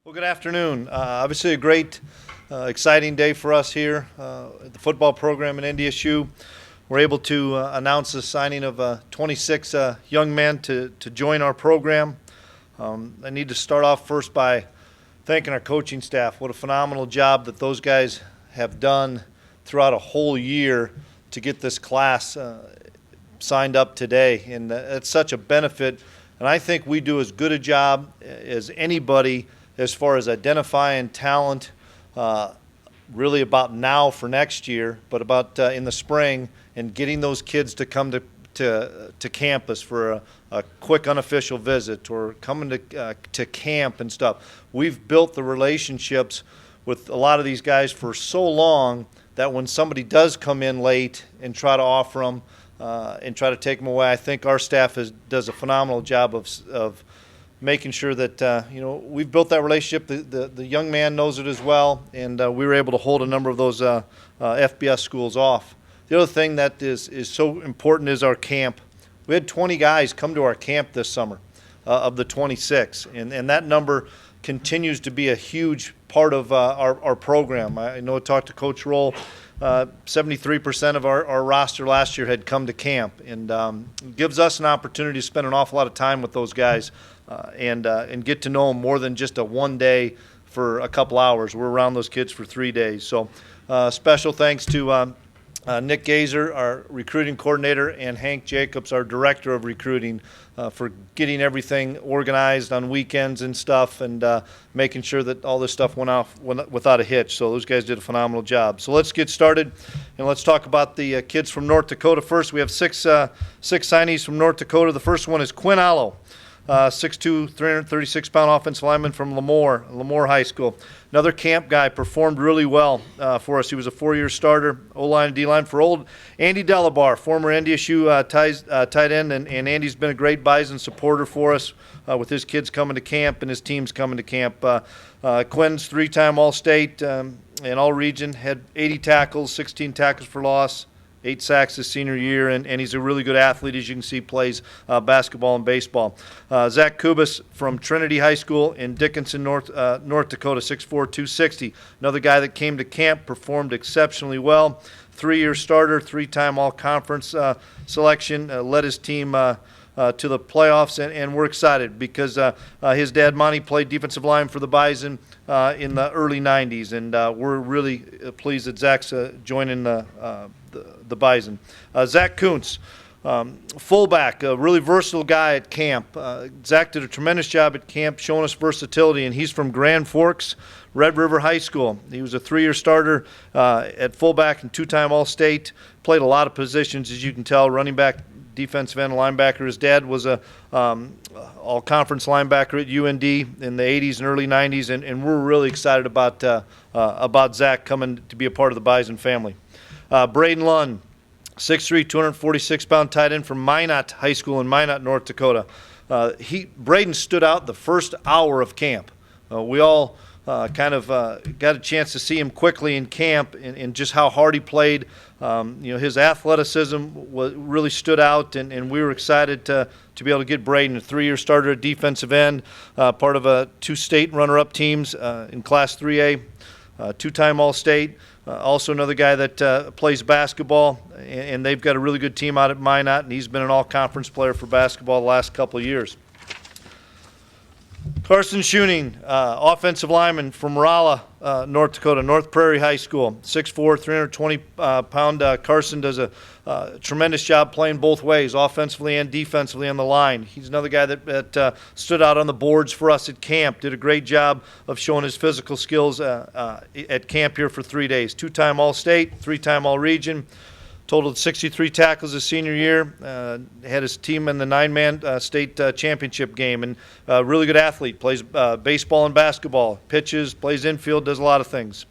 Well, good afternoon. Obviously a great, exciting day for us here at the football program in NDSU. We're able to announce the signing of 26 young men to join our program. I need to start off first by thanking our coaching staff. What a phenomenal job that those guys have done throughout a whole year to get this class signed up today. And it's such a benefit. And I think we do as good a job as anybody as far as identifying talent, really about now for next year, but about in the spring, and getting those kids to come to campus for a quick unofficial visit or coming to camp and stuff. We've built the relationships with a lot of these guys for so long that when somebody does come in late and try to offer them and try to take them away, I think our staff does a phenomenal job of making sure that we've built that relationship. The young man knows it as well, and we were able to hold a number of those FBS schools off. The other thing that is so important is our camp. We had 20 guys come to our camp this summer of the 26, and that number continues to be a huge part of our program. I know I talked to Coach Roll. 73% of our roster last year had come to camp, and gives us an opportunity to spend an awful lot of time with those guys and get to know them more than just a one day for a couple hours. We're around those kids for 3 days. So special thanks to Nick Gazer, our recruiting coordinator, and Hank Jacobs, our director of recruiting, for getting everything organized on weekends and stuff, and making sure that all this stuff went off without a hitch. So those guys did a phenomenal job. So let's get started, and let's talk about the kids from North Dakota first. We have six signees from North Dakota. The first one is Quinn Allo. 6'2", 336-pound offensive lineman from Lemoore High School. Another camp guy, performed really well for us. He was a 4-year starter, O-line and D-line for old Andy Delabar, former NDSU tight end, and Andy's been a great Bison supporter for us with his kids coming to camp and his teams coming to camp. Quinn's 3-time All-State and All-Region, had 80 tackles, 16 tackles for loss, 8 sacks his senior year, and he's a really good athlete. As you can see, plays basketball and baseball. Zach Kubas from Trinity High School in Dickinson, North Dakota, 6'4", 260. Another guy that came to camp, performed exceptionally well. 3-year starter, 3-time all-conference selection, led his team to the playoffs, and we're excited because his dad, Monty, played defensive line for the Bison in the early 90s, and we're really pleased that Zach's joining the Bison. Zach Kuntz, fullback, a really versatile guy at camp. Zach did a tremendous job at camp showing us versatility, and he's from Grand Forks, Red River High School. He was a 3-year starter at fullback and 2-time All-State. Played a lot of positions, as you can tell, running back, defensive end, linebacker. His dad was a all-conference linebacker at UND in the 80s and early 90s, and we're really excited about Zach coming to be a part of the Bison family. Braden Lund, 6'3", 246-pound tight end from Minot High School in Minot, North Dakota. Braden stood out the first hour of camp. We all got a chance to see him quickly in camp and just how hard he played. His athleticism really stood out, and we were excited to be able to get Braden, a 3-year starter at defensive end, part of 2 state runner-up teams in Class 3A, 2-time All-State. Also another guy that plays basketball, and they've got a really good team out at Minot, and he's been an all-conference player for basketball the last couple of years. Carson Schuning, offensive lineman from Rolla, North Dakota, North Prairie High School, 6'4", 320-pound. Carson does a tremendous job playing both ways, offensively and defensively on the line. He's another guy that stood out on the boards for us at camp, did a great job of showing his physical skills at camp here for 3 days. 2-time All-State, 3-time All-Region. Totaled 63 tackles his senior year, had his team in the 9-man state championship game, and a really good athlete, plays baseball and basketball, pitches, plays infield, does a lot of things.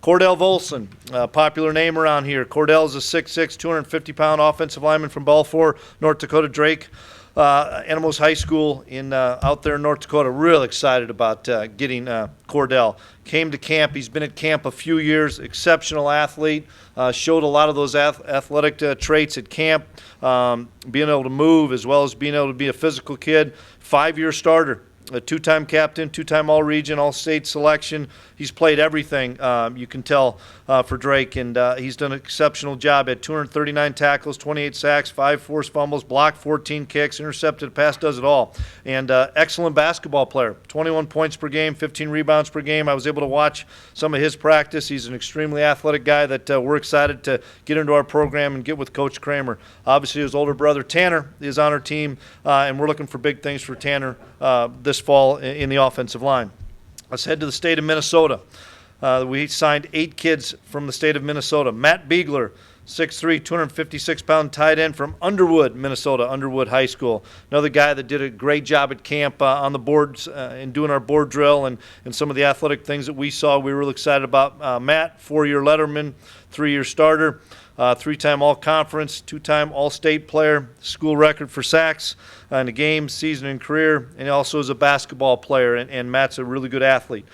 Cordell Volson, popular name around here. Cordell is a 6'6", 250-pound offensive lineman from Balfour, North Dakota. Drake Animals High School out there in North Dakota. Real excited about getting Cordell. Came to camp. He's been at camp a few years. Exceptional athlete. Showed a lot of those athletic traits at camp. Being able to move as well as being able to be a physical kid. 5-year starter a two-time captain, two-time all-region, all-state selection. He's played everything, you can tell, for Drake, and he's done an exceptional job. At 239 tackles, 28 sacks, 5 forced fumbles, blocked 14 kicks, intercepted a pass, does it all. And excellent basketball player, 21 points per game, 15 rebounds per game. I was able to watch some of his practice. He's an extremely athletic guy that we're excited to get into our program and get with Coach Kramer. Obviously, his older brother Tanner is on our team, and we're looking for big things for Tanner this fall in the offensive line. Let's head to the state of Minnesota. We signed 8 kids from the state of Minnesota. Matt Beegler, 6'3", 256-pound tight end from Underwood, Minnesota, Underwood High School. Another guy that did a great job at camp on the boards and doing our board drill and some of the athletic things that we saw. We were really excited about Matt, 4-year letterman, 3-year starter, 3-time all-conference, 2-time all-state player, school record for sacks in a game, season, and career, and he also is a basketball player, and Matt's a really good athlete.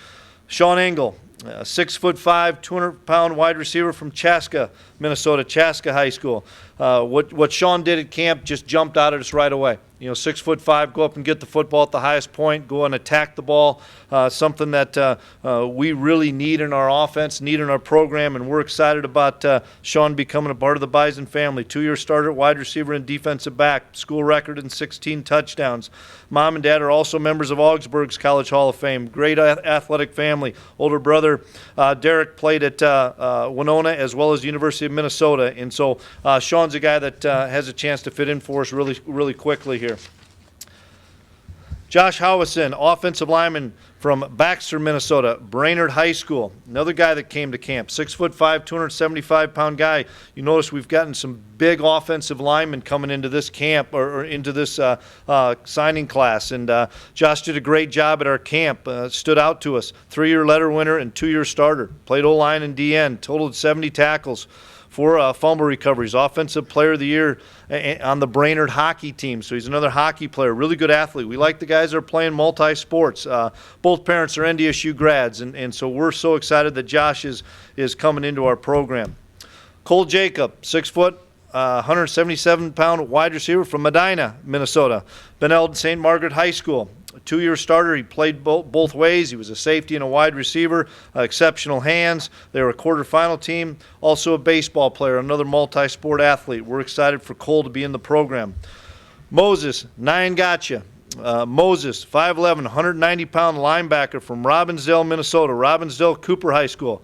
Sean Engel, 6'5", 200-pound wide receiver from Chaska, Minnesota, Chaska High School. What Sean did at camp just jumped out at us right away. 6'5", go up and get the football at the highest point, go and attack the ball, something that we really need in our offense, need in our program, and we're excited about Sean becoming a part of the Bison family. 2-year starter, wide receiver, and defensive back, school record in 16 touchdowns. Mom and dad are also members of Augsburg's College Hall of Fame. Great athletic family. Older brother Derek played at Winona as well as the University of Minnesota, and so Sean's a guy that has a chance to fit in for us really quickly here. Josh Howison, offensive lineman from Baxter, Minnesota, Brainerd High School. Another guy that came to camp, 6'5", 275-pound guy. You notice we've gotten some big offensive linemen coming into this camp or into this signing class. And Josh did a great job at our camp, stood out to us. 3-year letter winner and 2-year starter. Played O-line and DN, totaled 70 tackles. 4 fumble recoveries, offensive player of the year on the Brainerd hockey team. So he's another hockey player, really good athlete. We like the guys that are playing multi-sports. Both parents are NDSU grads, and so we're so excited that Josh is coming into our program. Cole Jacob, 6 foot, 177-pound wide receiver from Medina, Minnesota. Beneld St. Margaret High School. A 2-year starter. He played both ways. He was a safety and a wide receiver. Exceptional hands. They were a quarterfinal team. Also a baseball player, another multi-sport athlete. We're excited for Cole to be in the program. Moses Nyan-Gotcha. Moses, 5'11", 190-pound linebacker from Robbinsdale, Minnesota, Robbinsdale Cooper High School.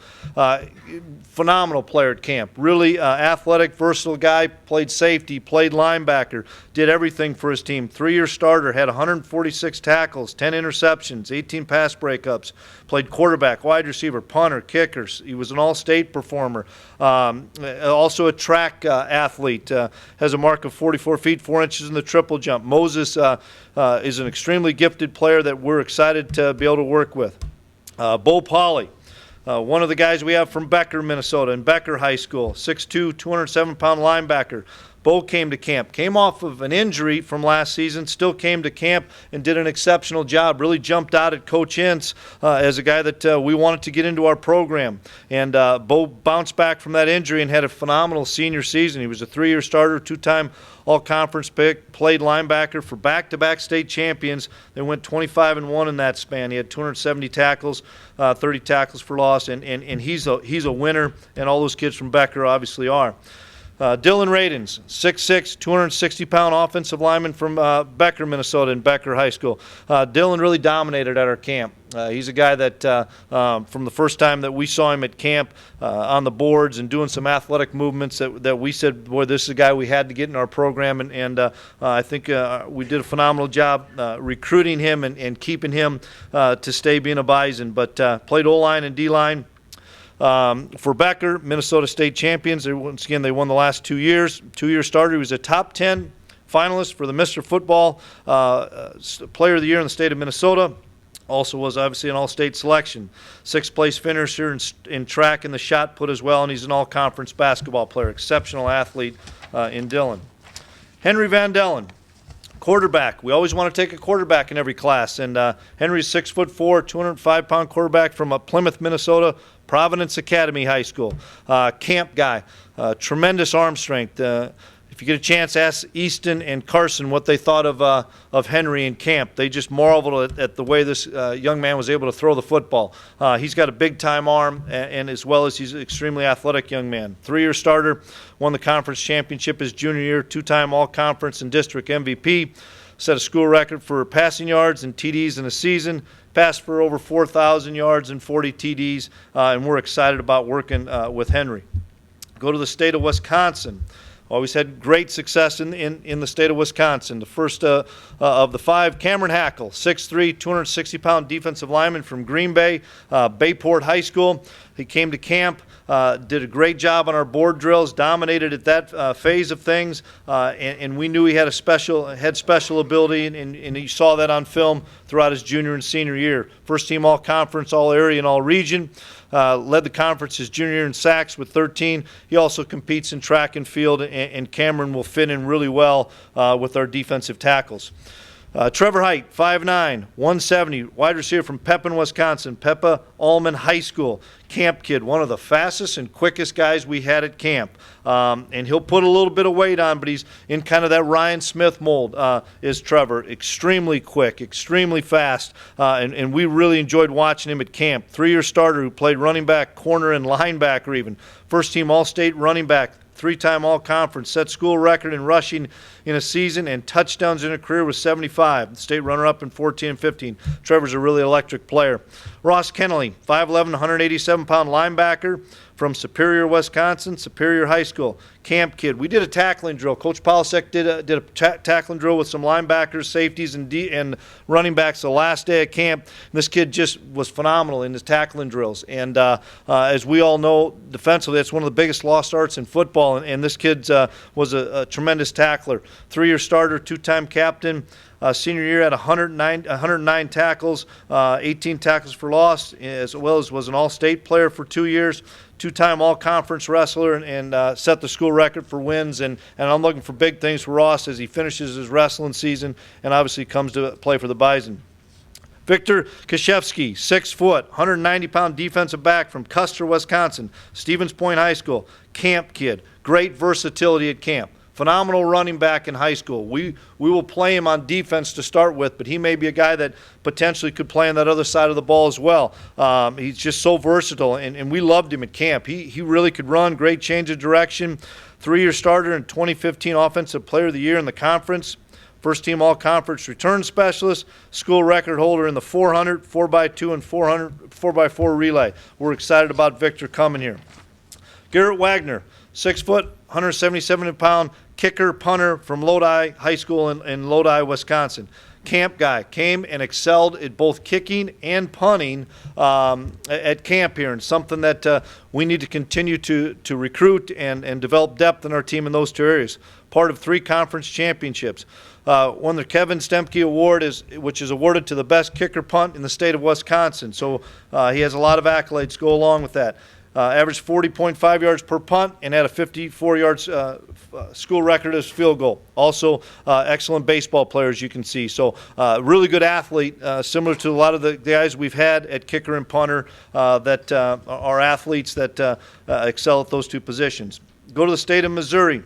Phenomenal player at camp. Really athletic, versatile guy. Played safety, played linebacker, did everything for his team. 3-year starter, had 146 tackles, 10 interceptions, 18 pass breakups. Played quarterback, wide receiver, punter, kickers. He was an all-state performer. Also a track athlete. Has a mark of 44 feet, 4 inches in the triple jump. Moses is an extremely gifted player that we're excited to be able to work with. Bo Pauley, one of the guys we have from Becker, Minnesota, in Becker High School, 6'2", 207-pound linebacker. Bo came to camp, came off of an injury from last season, still came to camp and did an exceptional job, really jumped out at Coach Ince as a guy that we wanted to get into our program. And Bo bounced back from that injury and had a phenomenal senior season. He was a 3-year starter, 2-time all-conference pick, played linebacker for back-to-back state champions. They went 25-1 in that span. He had 270 tackles, 30 tackles for loss, and he's a winner, and all those kids from Becker obviously are. Dylan Radins, 6'6", 260-pound offensive lineman from Becker, Minnesota, in Becker High School. Dylan really dominated at our camp. He's a guy that from the first time that we saw him at camp on the boards and doing some athletic movements that we said, boy, this is a guy we had to get in our program, and I think we did a phenomenal job recruiting him and keeping him to stay being a Bison, but played O-line and D-line. For Becker, Minnesota State champions. Once again, they won the last 2 years. 2-year starter. He was a top 10 finalist for the Mr. Football Player of the Year in the state of Minnesota. Also was obviously an all-state selection. 6th place finisher in track and the shot put as well, and he's an all-conference basketball player. Exceptional athlete in Dillon. Henry Van Dellen, quarterback. We always want to take a quarterback in every class, and Henry's 6'4", 205-pound quarterback from Plymouth, Minnesota, Providence Academy High School. Camp guy, tremendous arm strength. If you get a chance, ask Easton and Carson what they thought of Henry in camp. They just marveled at the way this young man was able to throw the football. He's got a big-time arm, and as well as he's an extremely athletic young man. 3-year starter, won the conference championship his junior year, 2-time all-conference and district MVP, set a school record for passing yards and TDs in a season, passed for over 4,000 yards and 40 TDs, and we're excited about working with Henry. Go to the state of Wisconsin. Always had great success in the state of Wisconsin. The first of the 5, Cameron Hackle, 6'3", 260-pound defensive lineman from Green Bay, Bayport High School. He came to camp, did a great job on our board drills, dominated at that phase of things, and we knew he had special ability, and you saw that on film throughout his junior and senior year. First team all-conference, all-area, and all-region. Led the conference his junior year in sacks with 13. He also competes in track and field, and Cameron will fit in really well with our defensive tackles. Trevor Height, 5'9", 170, wide receiver from Pepin, Wisconsin, Peppa Allman High School, camp kid, one of the fastest and quickest guys we had at camp. And he'll put a little bit of weight on, but he's in kind of that Ryan Smith mold, is Trevor. Extremely quick, extremely fast, and we really enjoyed watching him at camp. 3-year starter who played running back, corner, and linebacker even. First team All-State running back, 3-time all-conference, set school record in rushing in a season and touchdowns in a career with 75. State runner-up in 14 and 15. Trevor's a really electric player. Ross Kennelly, 5'11", 187-pound linebacker from Superior, Wisconsin, Superior High School. Camp kid. We did a tackling drill. Coach Polasek did a tackling drill with some linebackers, safeties, and running backs the last day of camp. And this kid just was phenomenal in his tackling drills. And as we all know, defensively, that's one of the biggest lost arts in football. And this kid was a tremendous tackler. 3-year starter, 2-time captain. Senior year had 109 tackles, 18 tackles for loss, as well as was an all-state player for 2 years, 2-time all-conference wrestler, and set the school record for wins. And I'm looking for big things for Ross as he finishes his wrestling season and obviously comes to play for the Bison. Victor Kashevsky, 6 foot, 190-pound defensive back from Custer, Wisconsin, Stevens Point High School, camp kid, great versatility at camp. Phenomenal running back in high school. We will play him on defense to start with, but he may be a guy that potentially could play on that other side of the ball as well. He's just so versatile, and we loved him at camp. He really could run, great change of direction. 3-year starter and 2015 Offensive Player of the Year in the conference. First team all-conference return specialist, school record holder in the 400, 4x2, and 400, 4x4 relay. We're excited about Victor coming here. Garrett Wagner, 6 foot, 177-pound kicker, punter from Lodi High School in Lodi, Wisconsin. Camp guy, came and excelled at both kicking and punting at camp here, and something that we need to continue to recruit and develop depth in our team in those 2 areas. Part of 3 conference championships. Won the Kevin Stemke Award, which is awarded to the best kicker punt in the state of Wisconsin. So he has a lot of accolades to go along with that. Averaged 40.5 yards per punt and had a 54 yards school record as field goal. Also, excellent baseball player, as you can see. So, really good athlete, similar to a lot of the guys we've had at kicker and punter that are athletes that excel at those 2 positions. Go to the state of Missouri.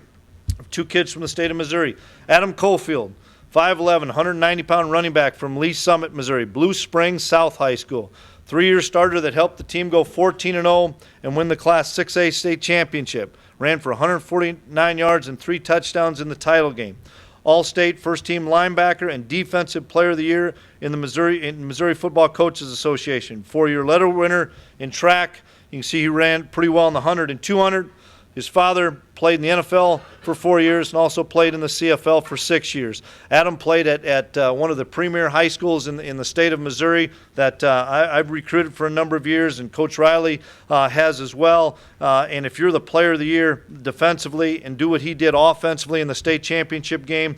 2 kids from the state of Missouri. Adam Cofield, 5'11", 190-pound running back from Lee Summit, Missouri, Blue Springs South High School. 3-year starter that helped the team go 14-0 and win the Class 6A state championship. Ran for 149 yards and 3 touchdowns in the title game. All-State first-team linebacker and Defensive Player of the Year in the Missouri Football Coaches Association. 4-year letter winner in track. You can see he ran pretty well in the 100 and 200. His father played in the NFL for 4 years and also played in the CFL for 6 years. Adam played at one of the premier high schools in the state of Missouri that I've recruited for a number of years, and Coach Riley has as well. And if you're the player of the year defensively and do what he did offensively in the state championship game,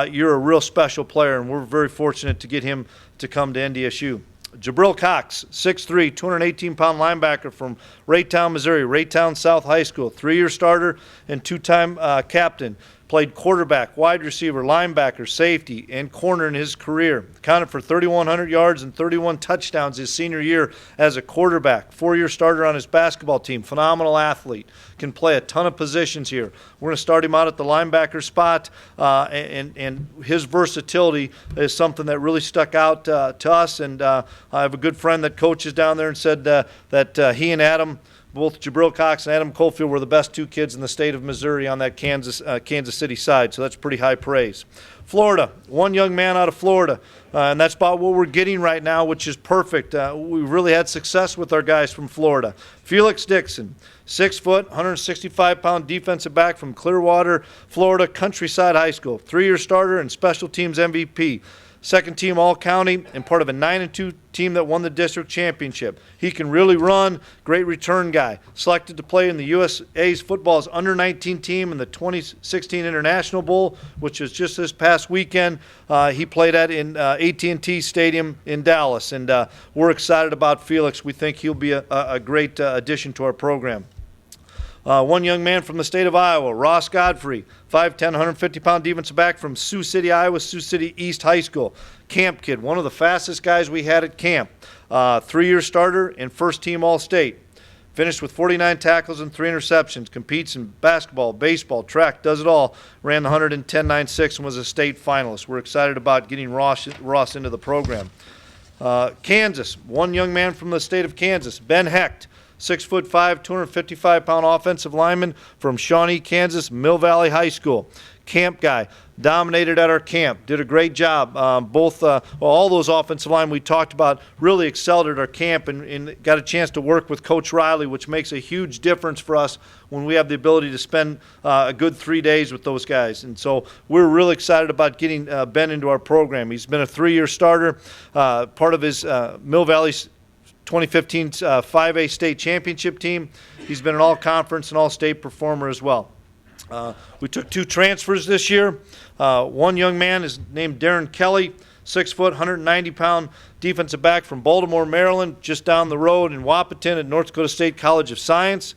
you're a real special player, and we're very fortunate to get him to come to NDSU. Jabril Cox, 6'3", 218-pound linebacker from Raytown, Missouri, Raytown South High School, 3-year starter and 2-time captain. Played quarterback, wide receiver, linebacker, safety, and corner in his career. Accounted for 3,100 yards and 31 touchdowns his senior year as a quarterback. 4-year starter on his basketball team. Phenomenal athlete. Can play a ton of positions here. We're going to start him out at the linebacker spot, and his versatility is something that really stuck out to us. And I have a good friend that coaches down there and said that he and Adam, both Jabril Cox and Adam Cofield, were the best 2 kids in the state of Missouri on that Kansas City side, so that's pretty high praise. Florida, 1 young man out of Florida, and that's about what we're getting right now, which is perfect. We really had success with our guys from Florida. Felix Dixon, 6 foot, 165-pound defensive back from Clearwater, Florida, Countryside High School. 3-year starter and special teams MVP. Second team All-County, and part of a 9-2 team that won the district championship. He can really run, great return guy. Selected to play in the USA's football's under-19 team in the 2016 International Bowl, which was just this past weekend. He played at in AT&T Stadium in Dallas, and we're excited about Felix. We think he'll be a great addition to our program. 1 young man from the state of Iowa, Ross Godfrey, 5'10", 150-pound defensive back from Sioux City, Iowa, Sioux City East High School. Camp kid, one of the fastest guys we had at camp. 3-year starter and first-team All-State. Finished with 49 tackles and 3 interceptions. Competes in basketball, baseball, track, does it all. Ran the 110.96 and was a state finalist. We're excited about getting Ross into the program. Kansas, 1 young man from the state of Kansas, Ben Hecht. 6'5", 255-pound offensive lineman from Shawnee, Kansas, Mill Valley High School. Camp guy, dominated at our camp, did a great job. All those offensive linemen we talked about really excelled at our camp and got a chance to work with Coach Riley, which makes a huge difference for us when we have the ability to spend a good 3 days with those guys. And so we're really excited about getting Ben into our program. He's been a 3-year starter, part of his Mill Valley's 2015 5A state championship team. He's been an all-conference and all-state performer as well. We took 2 transfers this year. 1 young man is named Darren Kelly, 6 foot, 190-pound defensive back from Baltimore, Maryland, just down the road in Wahpeton at North Dakota State College of Science.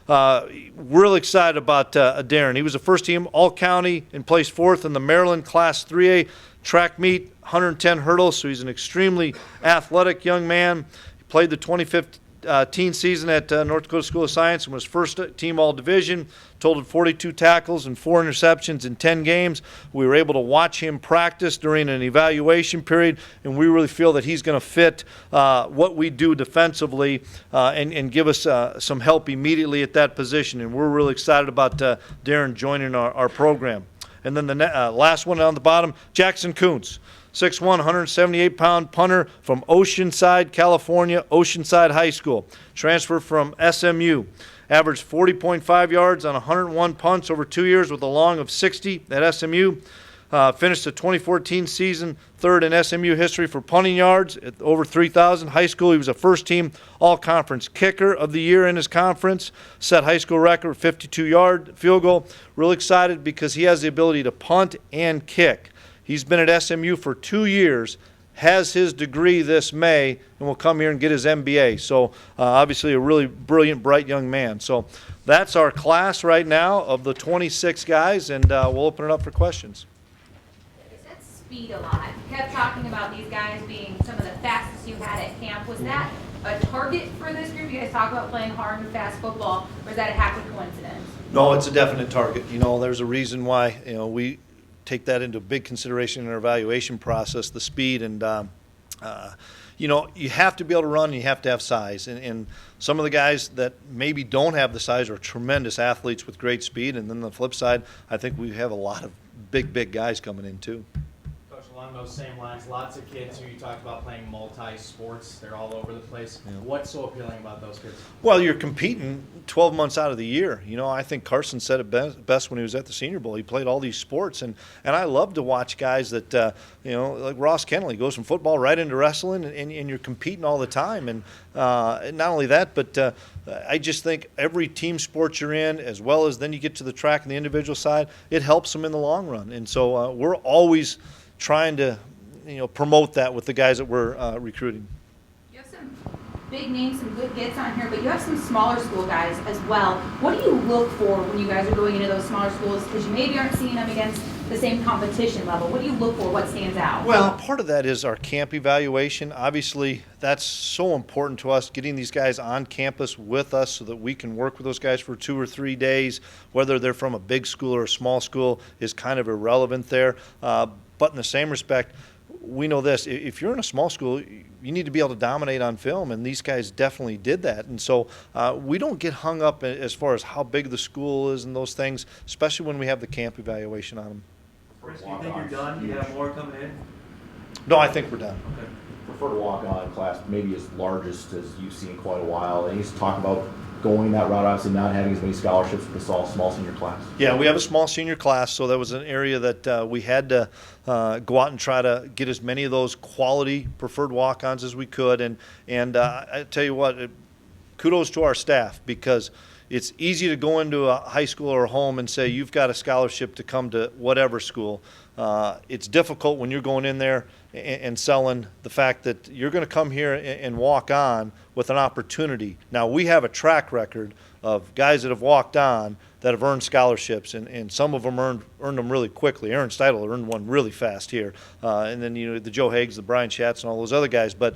Real excited about Darren. He was a first-team All-County and placed 4th in the Maryland Class 3A track meet, 110 hurdles, so he's an extremely athletic young man. Played the 2015 season at North Dakota School of Science and was first team all-division, totaled 42 tackles and 4 interceptions in 10 games. We were able to watch him practice during an evaluation period, and we really feel that he's going to fit what we do defensively and give us some help immediately at that position. And we're really excited about Darren joining our program. And then the last one on the bottom, Jackson Kuntz. 6'1", 178-pound punter from Oceanside, California, Oceanside High School. Transferred from SMU. Averaged 40.5 yards on 101 punts over 2 years with a long of 60 at SMU. Finished the 2014 season 3rd in SMU history for punting yards at over 3,000. High school, he was a first-team all-conference kicker of the year in his conference. Set high school record 52-yard field goal. Real excited because he has the ability to punt and kick. He's been at SMU for 2 years, has his degree this May, and will come here and get his MBA. So obviously a really brilliant, bright young man. So that's our class right now of the 26 guys, and we'll open it up for questions. You said speed a lot. You kept talking about these guys being some of the fastest you had at camp. Was that a target for this group? You guys talk about playing hard and fast football, or is that a happy coincidence? No, it's a definite target. You know, there's a reason why, we take that into big consideration in our evaluation process, the speed, and you have to be able to run and you have to have size, and some of the guys that maybe don't have the size are tremendous athletes with great speed, and then the flip side, I think we have a lot of big guys coming in too. Coach, along those same lines, lots of kids who you talked about playing multi-sports, they're all over the place. Yeah. What's so appealing about those kids? Well, you're competing 12 months out of the year. I think Carson said it best when he was at the Senior Bowl. He played all these sports, and I love to watch guys that, like Ross Kennelly goes from football right into wrestling, and you're competing all the time. And not only that, but I just think every team sport you're in, as well as then you get to the track and the individual side, it helps them in the long run. And so we're always trying to promote that with the guys that we're recruiting. You have some big names, some good gets on here, but you have some smaller school guys as well. What do you look for when you guys are going into those smaller schools? Because you maybe aren't seeing them against the same competition level. What do you look for? What stands out? Well, part of that is our camp evaluation. Obviously, that's so important to us, getting these guys on campus with us so that we can work with those guys for 2 or 3 days. Whether they're from a big school or a small school is kind of irrelevant there. But in the same respect, we know this, if you're in a small school, you need to be able to dominate on film, and these guys definitely did that. And so we don't get hung up as far as how big the school is and those things, especially when we have the camp evaluation on them. Chris, do you think you're done? Do you have more coming in? No, I think we're done. Okay. Prefer to walk on class maybe as largest as you've seen in quite a while. And he's talking about going that route, obviously not having as many scholarships with this all small senior class. Yeah, we have a small senior class, so that was an area that we had to go out and try to get as many of those quality preferred walk-ons as we could. And I tell you what, kudos to our staff, because it's easy to go into a high school or a home and say you've got a scholarship to come to whatever school. It's difficult when you're going in there and selling the fact that you're going to come here and walk on with an opportunity. Now, we have a track record of guys that have walked on that have earned scholarships, and some of them earned them really quickly. Aaron Steidel earned one really fast here. And then, the Joe Higgs, the Brian Schatz, and all those other guys. But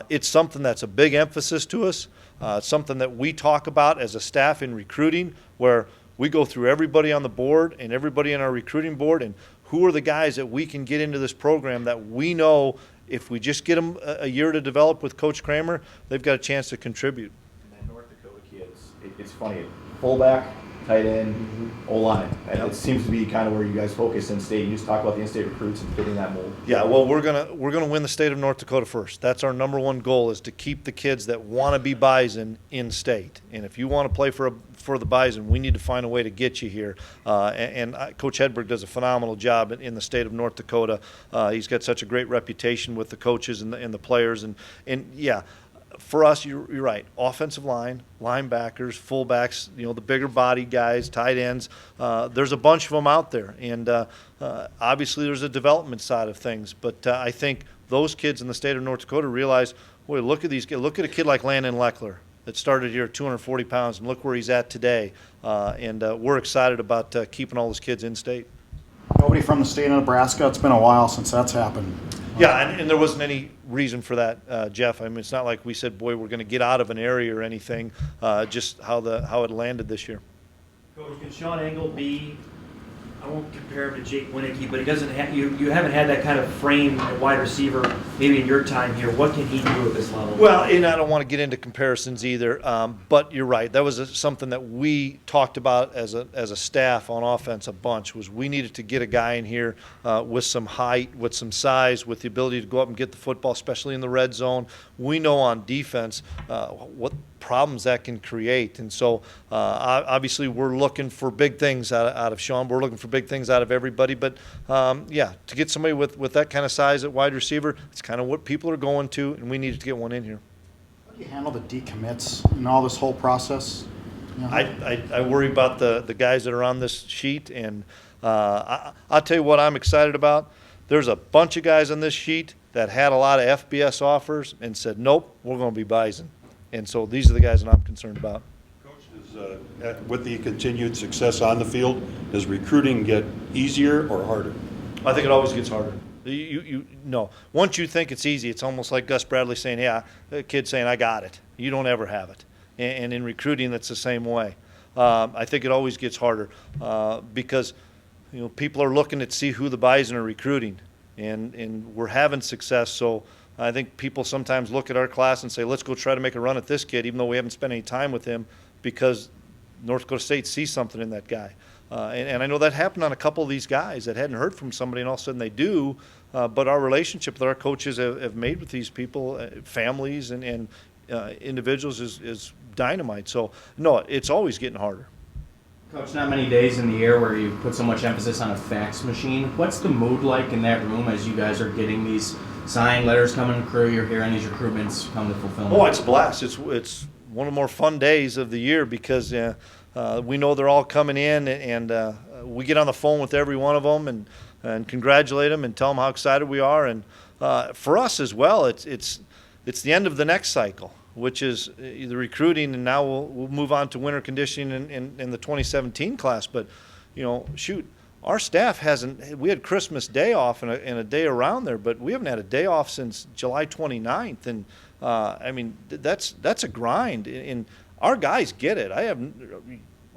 it's something that's a big emphasis to us. It's something that we talk about as a staff in recruiting, where we go through everybody on the board and everybody in our recruiting board, and who are the guys that we can get into this program that we know if we just get them a year to develop with Coach Kramer, they've got a chance to contribute. And North Dakota kids, it's funny, fullback, tight end, O-line. And it seems to be kind of where you guys focus in state. You just talk about the in-state recruits and fitting that mold. Yeah, well, we're gonna win the state of North Dakota first. That's our number one goal, is to keep the kids that want to be Bison in state. And if you want to play for the Bison, we need to find a way to get you here. And Coach Hedberg does a phenomenal job in the state of North Dakota. He's got such a great reputation with the coaches and the players. And yeah, for us, you're right. Offensive line, linebackers, fullbacks, the bigger body guys, tight ends. There's a bunch of them out there, and obviously there's a development side of things. But I think those kids in the state of North Dakota realize, boy, look at these kids. Look at a kid like Landon Leckler that started here at 240 pounds, and look where he's at today. And we're excited about keeping all those kids in state. Nobody from the state of Nebraska. It's been a while since that's happened. Yeah, and there wasn't any reason for that, Jeff. I mean, it's not like we said, boy, we're going to get out of an area or anything. Just how it landed this year. Coach, can Sean Engel be, I won't compare him to Jake Winicky, but he doesn't have, you haven't had that kind of frame at wide receiver maybe in your time here. What can he do at this level? Well, and I don't want to get into comparisons either, but you're right. That was something that we talked about as a staff on offense a bunch, was we needed to get a guy in here with some height, with some size, with the ability to go up and get the football, especially in the red zone. We know on defense what problems that can create. And so obviously we're looking for big things out of Sean. We're looking for big things out of everybody. But, yeah, to get somebody with that kind of size at wide receiver, it's kind of what people are going to, and we needed to get one in here. How do you handle the decommits in all this whole process? I worry about the guys that are on this sheet, and I'll tell you what I'm excited about. There's a bunch of guys on this sheet that had a lot of FBS offers and said, nope, we're going to be Bison. And so these are the guys that I'm concerned about. Coach, with the continued success on the field, does recruiting get easier or harder? I think it always gets harder. No. Once you think it's easy, it's almost like Gus Bradley saying, yeah, a kid saying, I got it. You don't ever have it. And in recruiting, that's the same way. I think it always gets harder because people are looking to see who the Bison are recruiting, and we're having success. So I think people sometimes look at our class and say, let's go try to make a run at this kid, even though we haven't spent any time with him, because North Dakota State sees something in that guy. And I know that happened on a couple of these guys that hadn't heard from somebody, and all of a sudden they do. But our relationship with our coaches have made with these people, families and individuals, is dynamite. So, no, it's always getting harder. Coach, not many days in the year where you put so much emphasis on a fax machine. What's the mood like in that room as you guys are getting these signed letters coming through? You're hearing these recruitments come to fulfillment. Oh, it's a blast. It's one of the more fun days of the year because we know they're all coming in, and we get on the phone with every one of them and congratulate them and tell them how excited we are. And for us as well, it's the end of the next cycle. which is the recruiting, and now we'll move on to winter conditioning in the 2017 class. But, shoot, our staff hasn't – we had Christmas Day off and a day around there, but we haven't had a day off since July 29th. And, that's a grind. And our guys get it.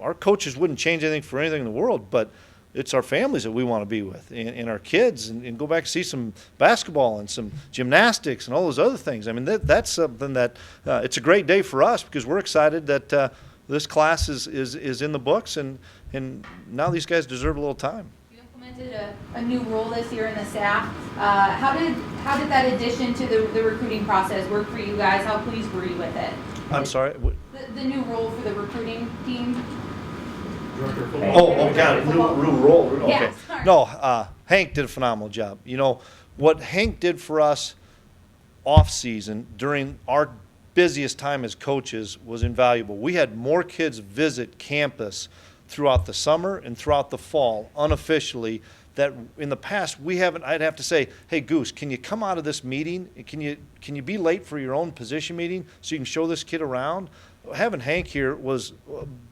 Our coaches wouldn't change anything for anything in the world, but – it's our families that we want to be with, and our kids, and go back and see some basketball and some gymnastics and all those other things. That's something that it's a great day for us because we're excited that this class is in the books, and now these guys deserve a little time. You implemented a new role this year in the staff. How did that addition to the recruiting process work for you guys? How pleased were you with it? I'm sorry? The new role for the recruiting team? Oh, got it. New role. Okay. Yeah, sorry. No, Hank did a phenomenal job. What Hank did for us off season during our busiest time as coaches was invaluable. We had more kids visit campus throughout the summer and throughout the fall unofficially that in the past we haven't. I'd have to say, hey Goose, can you come out of this meeting? Can you be late for your own position meeting so you can show this kid around? Having Hank here was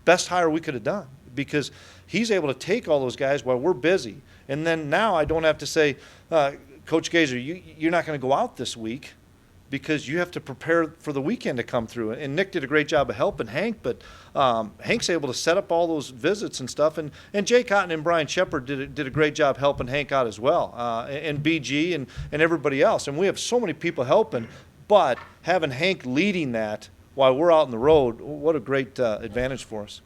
best hire we could have done, because he's able to take all those guys while we're busy. And then now I don't have to say, Coach Gazer, you're not going to go out this week because you have to prepare for the weekend to come through. And Nick did a great job of helping Hank, but Hank's able to set up all those visits and stuff. And Jay Cotton and Brian Shepard did a great job helping Hank out as well, and BG and everybody else. And we have so many people helping, but having Hank leading that while we're out on the road, what a great advantage for us.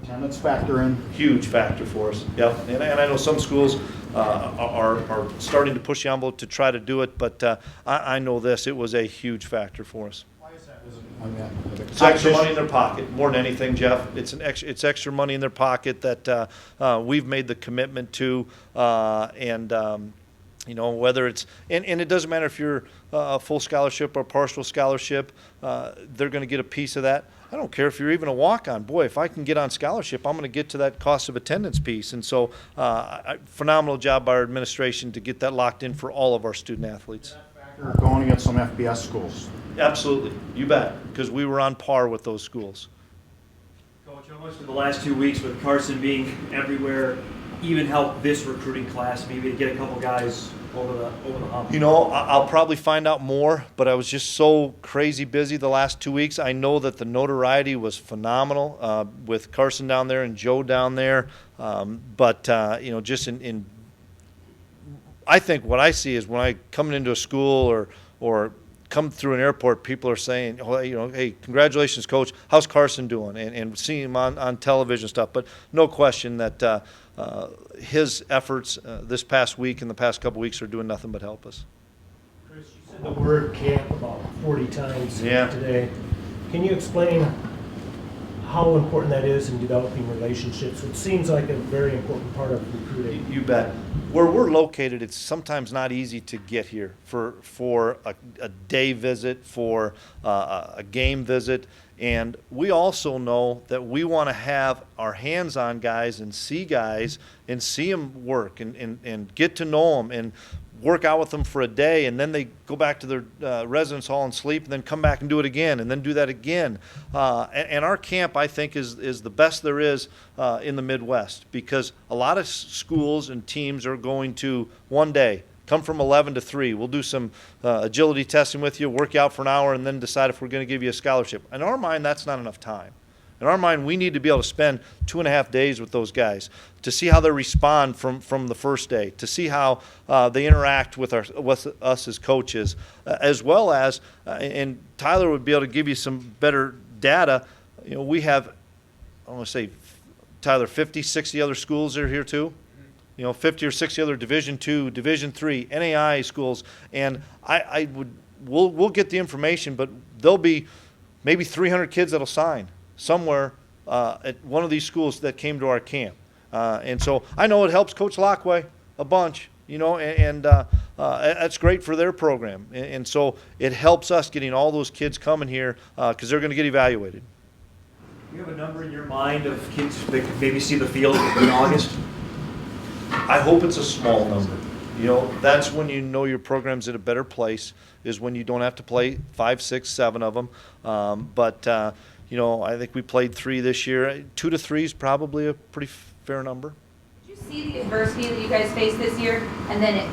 Attendance factor in. Huge factor for us. Yep. And I know some schools are starting to push the envelope to try to do it, but I know this. It was a huge factor for us. Why is that? It's extra money in their pocket, more than anything, Jeff. It's extra money in their pocket that we've made the commitment to, whether it's and it doesn't matter if you're a full scholarship or partial scholarship, they're going to get a piece of that. I don't care if you're even a walk-on. Boy, if I can get on scholarship, I'm going to get to that cost of attendance piece. And so, phenomenal job by our administration to get that locked in for all of our student athletes. Going against some FBS schools. Absolutely, you bet, because we were on par with those schools. Coach, how much did the last 2 weeks with Carson being everywhere even help this recruiting class, maybe to get a couple guys over the hump? I'll probably find out more, but I was just so crazy busy the last 2 weeks. I know that the notoriety was phenomenal with Carson down there and Joe down there. Just in I think what I see is when I come into a school or come through an airport, people are saying, hey, congratulations, Coach. How's Carson doing? And seeing him on television stuff. But no question that his efforts this past week and the past couple weeks are doing nothing but help us. Chris, you said the word camp about 40 times Yeah. today. Can you explain how important that is in developing relationships? It seems like a very important part of recruiting. You bet. Where we're located, it's sometimes not easy to get here for a day visit, for a game visit. And we also know that we want to have our hands on guys and see them work and get to know them and work out with them for a day, and then they go back to their residence hall and sleep, and then come back and do it again, and then do that again. And our camp, I think, is the best there is in the Midwest, because a lot of schools and teams are going to one day come from 11 to 3. We'll do some agility testing with you, work you out for an hour, and then decide if we're going to give you a scholarship. In our mind, that's not enough time. In our mind, we need to be able to spend 2.5 days with those guys to see how they respond from the first day, to see how they interact with us as coaches, as well as, and Tyler would be able to give you some better data. We have, I want to say, Tyler, 50, 60 other schools that are here too. 50 or 60 other Division II, Division III, NAI schools, and we'll get the information, but there'll be maybe 300 kids that'll sign somewhere at one of these schools that came to our camp. And so I know it helps Coach Lockway a bunch, and that's great for their program. And so it helps us getting all those kids coming here because they're going to get evaluated. Do you have a number in your mind of kids that could maybe see the field in August? I hope it's a small number. That's when you know your program's in a better place, is when you don't have to play 5, 6, 7 of them. I think we played 3 this year. 2 to 3 is probably a pretty fair number. Did you see the adversity that you guys faced this year, and then it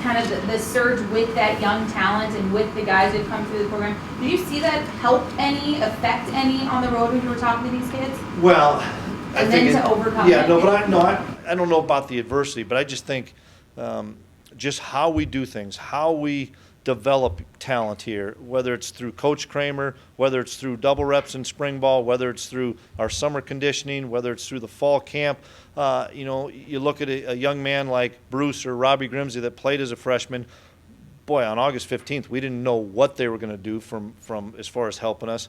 kind of the surge with that young talent and with the guys who've come through the program? Did you see that help any, affect any on the road when you were talking to these kids? Well, I And think then to overcome yeah, it? no, but I don't know about the adversity, but I just think just how we do things, how we develop talent here, whether it's through Coach Kramer, whether it's through double reps in spring ball, whether it's through our summer conditioning, whether it's through the fall camp. You look at a young man like Bruce or Robbie Grimsey that played as a freshman. Boy, on August 15th, we didn't know what they were going to do from as far as helping us.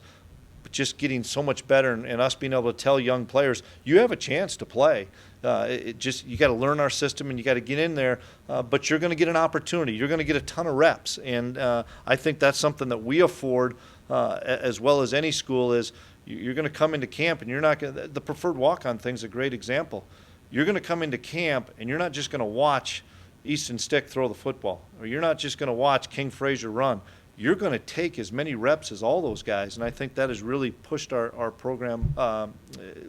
But just getting so much better, and us being able to tell young players, you have a chance to play. You got to learn our system and you got to get in there, but you're going to get an opportunity. You're going to get a ton of reps, and I think that's something that we afford as well as any school. Is you're going to come into camp and you're not going. The preferred walk-on thing's a great example. You're going to come into camp and you're not just going to watch Easton Stick throw the football, or you're not just going to watch King Frazier run. You're going to take as many reps as all those guys, and I think that has really pushed our program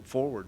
forward.